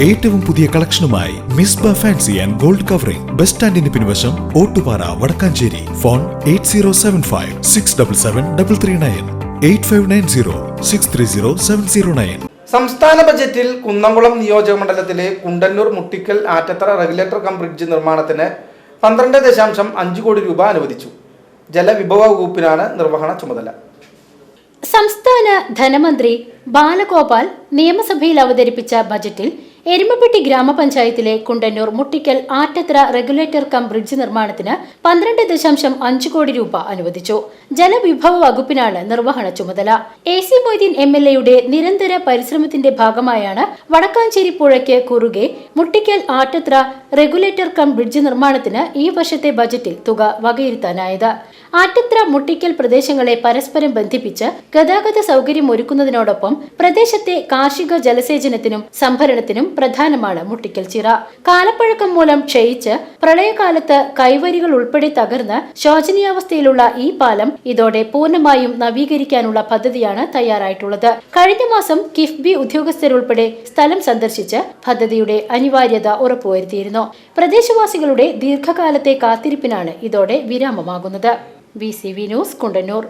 ഏറ്റവും പുതിയ കളക്ഷനുമായി Misba fancy and gold covering bus സ്റ്റാൻഡിന് പിൻവശം ഓട്ടുപാറ വടക്കാഞ്ചേരി. ഫോൺ 8075677339 8590630709. സംസ്ഥാന ബജറ്റിൽ കുന്നംകുളം നിയോജകമണ്ഡലത്തിലെ Kundannoor Muttikkal Attathara regulator cum bridge നിർമ്മാണത്തിന് 12.5 കോടി രൂപ അനുവദിച്ചു. ജലവിഭവ വകുപ്പിനാണ് നിർവഹണ ചുമതല. സംസ്ഥാന ധനമന്ത്രി ബാലഗോപാൽ നിയമസഭയിൽ അവതരിപ്പിച്ച ബജറ്റിൽ എരുമപ്പെട്ടി ഗ്രാമപഞ്ചായത്തിലെ Kundannur Muttikkal Attathara regulator cum bridge നിർമ്മാണത്തിന് 12.5 കോടി രൂപ അനുവദിച്ചു. ജലവിഭവ വകുപ്പിനാണ് നിർവഹണ ചുമതല. AC മൊയ്തീൻ MLAയുടെ നിരന്തര പരിശ്രമത്തിന്റെ ഭാഗമായാണ് വടക്കാഞ്ചേരി പുഴയ്ക്ക് കുറുകെ മുട്ടിക്കൽ ആറ്റത്തറ റെഗുലേറ്റർ കം ബ്രിഡ്ജ് നിർമ്മാണത്തിന് ഈ വർഷത്തെ ബജറ്റിൽ തുക വകയിരുത്താനായത്. ആറ്റത്തറ മുട്ടിക്കൽ പ്രദേശങ്ങളെ പരസ്പരം ബന്ധിപ്പിച്ച് ഗതാഗത സൗകര്യം ഒരുക്കുന്നതിനോടൊപ്പം പ്രദേശത്തെ കാർഷിക ജലസേചനത്തിനും സംഭരണത്തിനും പ്രധാനമാണ് മുട്ടിക്കൽ ചിറ. കാലപ്പഴക്കം മൂലം ക്ഷയിച്ച് പ്രളയകാലത്ത് കൈവരികൾ ഉൾപ്പെടെ തകർന്ന് ശോചനീയാവസ്ഥയിലുള്ള ഈ പാലം ഇതോടെ പൂർണ്ണമായും നവീകരിക്കാനുള്ള പദ്ധതിയാണ് തയ്യാറായിട്ടുള്ളത്. കഴിഞ്ഞ മാസം കിഫ്ബി ഉദ്യോഗസ്ഥരുൾപ്പെടെ സ്ഥലം സന്ദർശിച്ച് പദ്ധതിയുടെ അനിവാര്യത ഉറപ്പുവരുത്തിയിരുന്നു. പ്രദേശവാസികളുടെ ദീർഘകാലത്തെ കാത്തിരിപ്പിനാണ് ഇതോടെ വിരാമമാകുന്നത്. VCV news, Kundannoor.